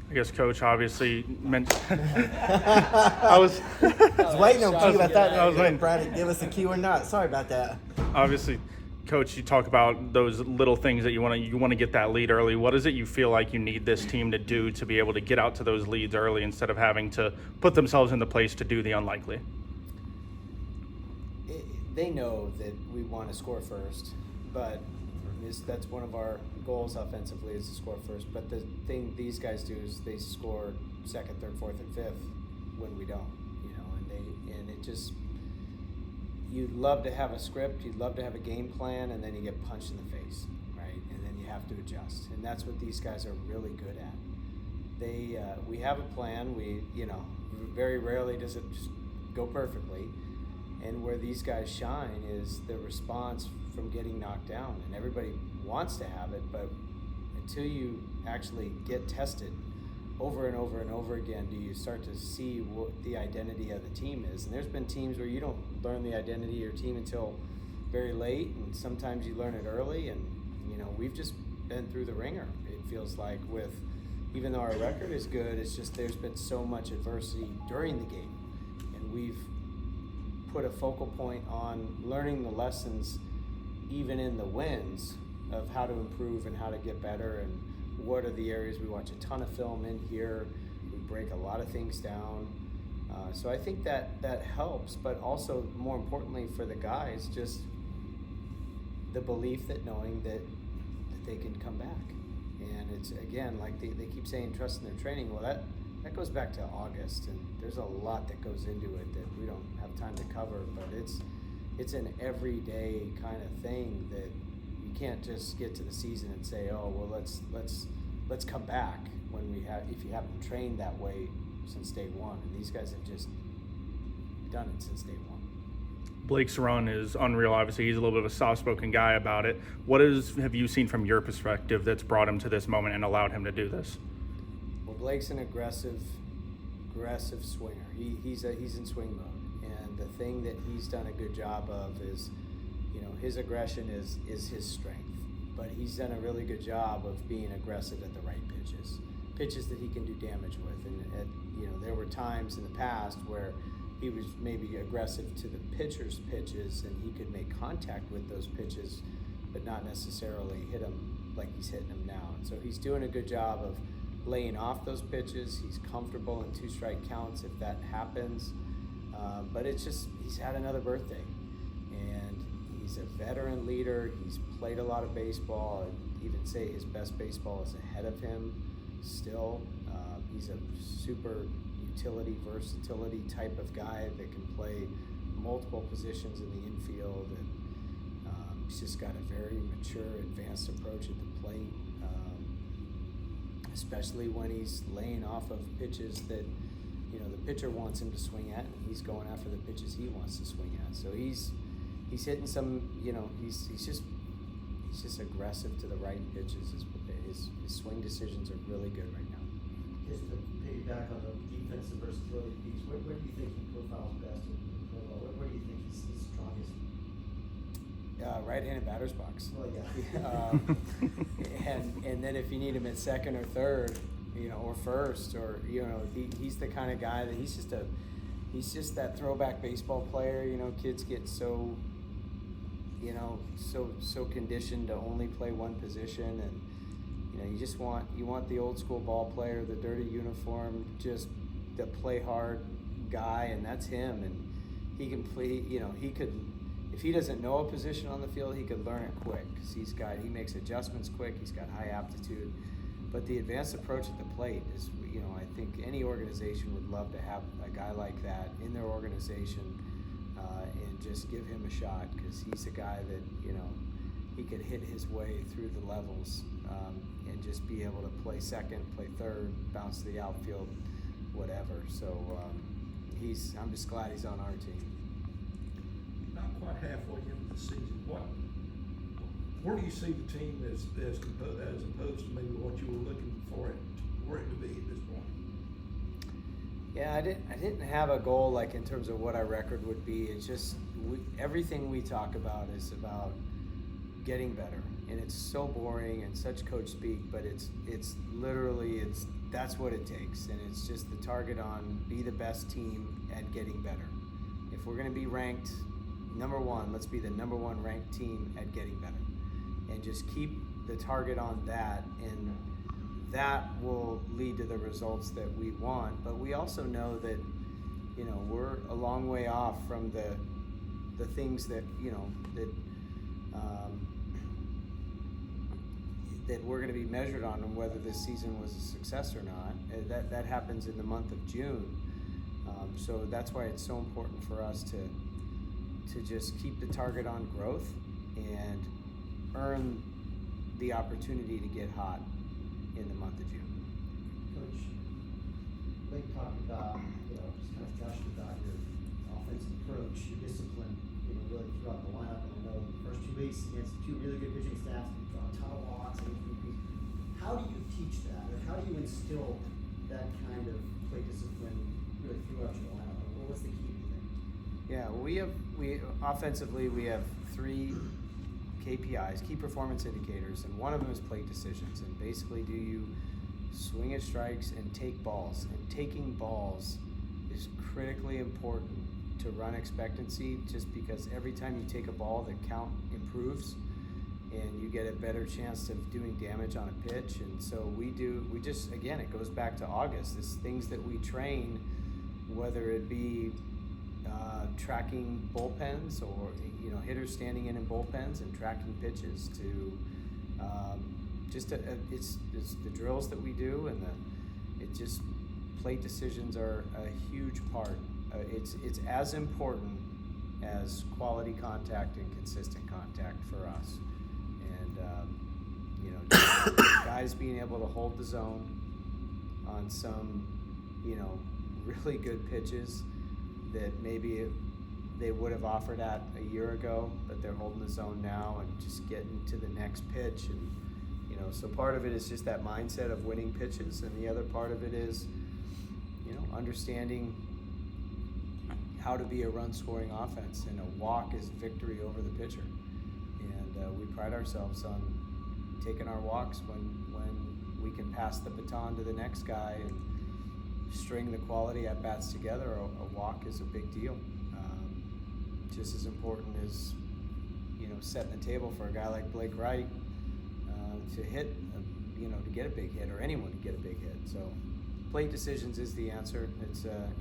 I guess Coach obviously mentioned. I was waiting on cue. I thought I was waiting. Brad would give us a cue or not. Sorry about that. Obviously, Coach, you talk about those little things that you want to get that lead early. What is it you feel like you need this team to do to be able to get out to those leads early instead of having to put themselves in the place to do the unlikely? They know that we want to score first, but that's one of our goals offensively is to score first. But the thing these guys do is they score second, third, fourth, and fifth when we don't, and it just, you'd love to have a script, you'd love to have a game plan, and then you get punched in the face, right? And then you have to adjust, and that's what these guys are really good at. We have a plan. Very rarely does it just go perfectly. And where these guys shine is the response from getting knocked down. And everybody wants to have it, but until you actually get tested over and over and over again, do you start to see what the identity of the team is. And there's been teams where you don't learn the identity of your team until very late, and sometimes you learn it early. And, we've just been through the ringer, it feels like, even though our record is good, it's just there's been so much adversity during the game. And we've put a focal point on learning the lessons even in the wins of how to improve and how to get better and what are the areas. We watch a ton of film in here, we break a lot of things down, so I think that helps. But also, more importantly for the guys, just the belief that knowing that they can come back. And it's, again, like they keep saying, trust in their training. Well, that goes back to August, and there's a lot that goes into it that we don't have time to cover, but it's an everyday kind of thing that you can't just get to the season and say, oh, well, let's come back if you haven't trained that way since day one. And these guys have just done it since day one. Blake's run is unreal. Obviously, he's a little bit of a soft-spoken guy about it. What have you seen from your perspective that's brought him to this moment and allowed him to do this? Well, Blake's an aggressive swinger. He's in swing mode, and the thing that he's done a good job of is, his aggression is his strength, but he's done a really good job of being aggressive at the right pitches that he can do damage with. And there were times in the past where he was maybe aggressive to the pitcher's pitches, and he could make contact with those pitches, but not necessarily hit them like he's hitting them now. And so he's doing a good job of laying off those pitches. He's comfortable in 2-strike counts if that happens. But it's just, he's had another birthday, and he's a veteran leader. He's played a lot of baseball. I'd even say his best baseball is ahead of him still. He's a super versatility type of guy that can play multiple positions in the infield, and he's just got a very mature, advanced approach at the plate, especially when he's laying off of pitches that the pitcher wants him to swing at, and he's going after the pitches he wants to swing at. So he's hitting some, he's just aggressive to the right pitches. His swing decisions are really good right now. Just to piggyback on the defensive versatility piece, where do you think he profiles best? Where do you think he's strongest? Right-handed batter's box. Well, yeah. and then if you need him at second or third, or first, or he's the kind of guy that he's just that throwback baseball player. Kids get so conditioned to only play one position, and you want the old school ball player, the dirty uniform, just the play hard guy, and that's him. And he can play. He could, if he doesn't know a position on the field, he could learn it quick, because he makes adjustments quick. He's got high aptitude. But the advanced approach at the plate is, I think any organization would love to have a guy like that in their organization, and just give him a shot, because he's a guy that, he could hit his way through the levels, and just be able to play second, play third, bounce to the outfield, whatever. So I'm just glad he's on our team. Not quite halfway into the season. Where do you see the team as opposed to maybe what you were looking for it to be at this point? Yeah, I didn't have a goal like in terms of what our record would be. It's just everything we talk about is about getting better and it's so boring and such coach speak, but it's literally that's what it takes, and it's just the target on be the best team at getting better. If we're going to be ranked number one, let's be the number one ranked team at getting better, and just keep the target on that, and that will lead to the results that we want. But we also know that, you know, we're a long way off from the things that, you know, that we're going to be measured on, and whether this season was a success or not. That happens in the month of June. So that's why it's so important for us to just keep the target on growth and earn the opportunity to get hot in the month of June. Coach, Blake talked about, just kind of gushed about your offensive approach, your discipline, really throughout the lineup. And I know the first 2 weeks against 2 really good pitching staffs, you draw a ton of walks and APPs. How do you teach that, or how do you instill that kind of play discipline really throughout your lineup? What's the key, do you think? Yeah, well, we offensively we have 3 KPIs, key performance indicators, and one of them is plate decisions. And basically, do you swing at strikes and take balls? And taking balls is critically important to run expectancy, just because every time you take a ball, the count improves and you get a better chance of doing damage on a pitch. And so we just, again, it goes back to August. It's things that we train, whether it be tracking bullpens, or hitters standing in bullpens and tracking pitches, to it's the drills that we do, and plate decisions are a huge part. It's as important as quality contact and consistent contact for us. And guys being able to hold the zone on some really good pitches that maybe they would have offered at a year ago, but they're holding the zone now and just getting to the next pitch. And so part of it is just that mindset of winning pitches, and the other part of it is understanding how to be a run-scoring offense, and a walk is victory over the pitcher. And we pride ourselves on taking our walks when we can pass the baton to the next guy and string the quality at bats together. A walk is a big deal. Just as important as setting the table for a guy like Blake Wright to hit, to get a big hit, or anyone to get a big hit. So plate decisions is the answer.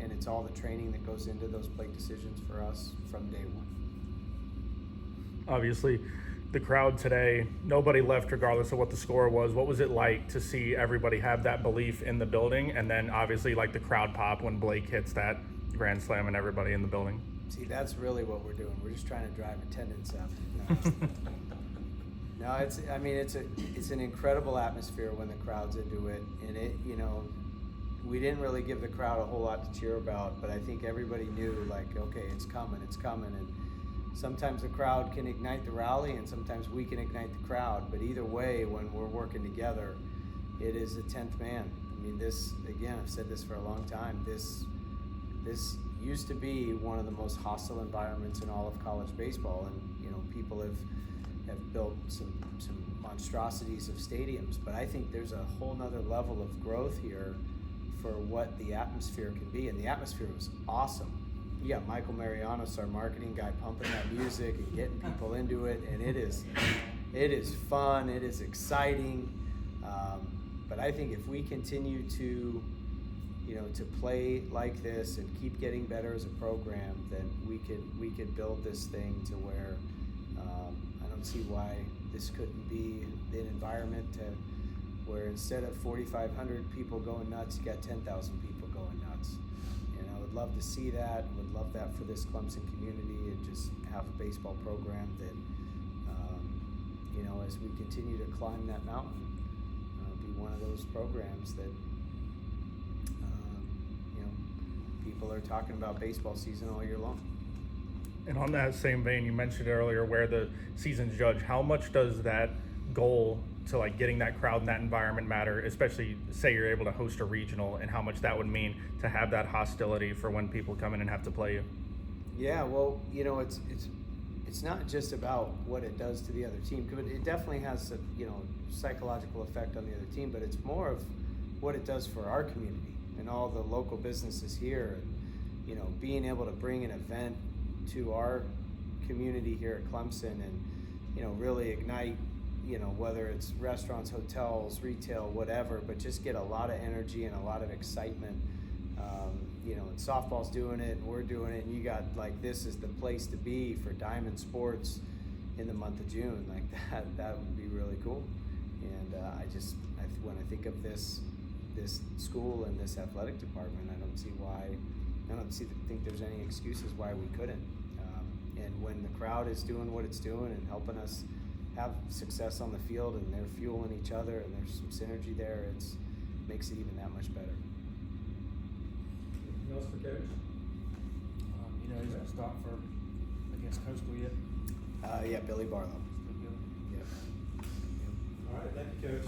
It's all the training that goes into those plate decisions for us from day one. Obviously, the crowd today, nobody left regardless of what the score was. What was it like to see everybody have that belief in the building, and then obviously like the crowd pop when Blake hits that grand slam and everybody in the building? See, that's really what we're doing. We're just trying to drive attendance up. No, it's an incredible atmosphere when the crowd's into it, and we didn't really give the crowd a whole lot to cheer about, but I think everybody knew, like, okay, it's coming, and sometimes the crowd can ignite the rally, and sometimes we can ignite the crowd. But either way, when we're working together, it is a 10th man. I mean, this, again, I've said this for a long time, this used to be one of the most hostile environments in all of college baseball, and people have built some monstrosities of stadiums, but I think there's a whole nother level of growth here for what the atmosphere can be. And the atmosphere was awesome. You got Michael Marianos, our marketing guy, pumping that music and getting people into it, and it is fun, it is exciting. But I think if we continue to play like this and keep getting better as a program, then we could build this thing to where I don't see why this couldn't be an environment where instead of 4,500 people going nuts, you got 10,000 people going nuts. And I would love to see that. Would love that for this Clemson community, and just have a baseball program that, as we continue to climb that mountain, be one of those programs that, people are talking about baseball season all year long. And on that same vein, you mentioned earlier where the season's judged. How much does that goal to like getting that crowd in that environment matter, especially say you're able to host a regional, and how much that would mean to have that hostility for when people come in and have to play you? Yeah, well, it's not just about what it does to the other team, but it definitely has a psychological effect on the other team, but it's more of what it does for our community and all the local businesses here, and being able to bring an event to our community here at Clemson and really ignite, whether it's restaurants, hotels, retail, whatever, but just get a lot of energy and a lot of excitement. And softball's doing it, and we're doing it, and you got this is the place to be for Diamond Sports in the month of June. Like that would be really cool. And when I think of this school and this athletic department, I don't think there's any excuses why we couldn't. And when the crowd is doing what it's doing and helping us have success on the field, and they're fueling each other, and there's some synergy there, it makes it even that much better. Anything else for Coach? He's gonna start for against Coastal yet. Yeah, Billy Barlow. Still good. Yeah. All right, thank you, Coach.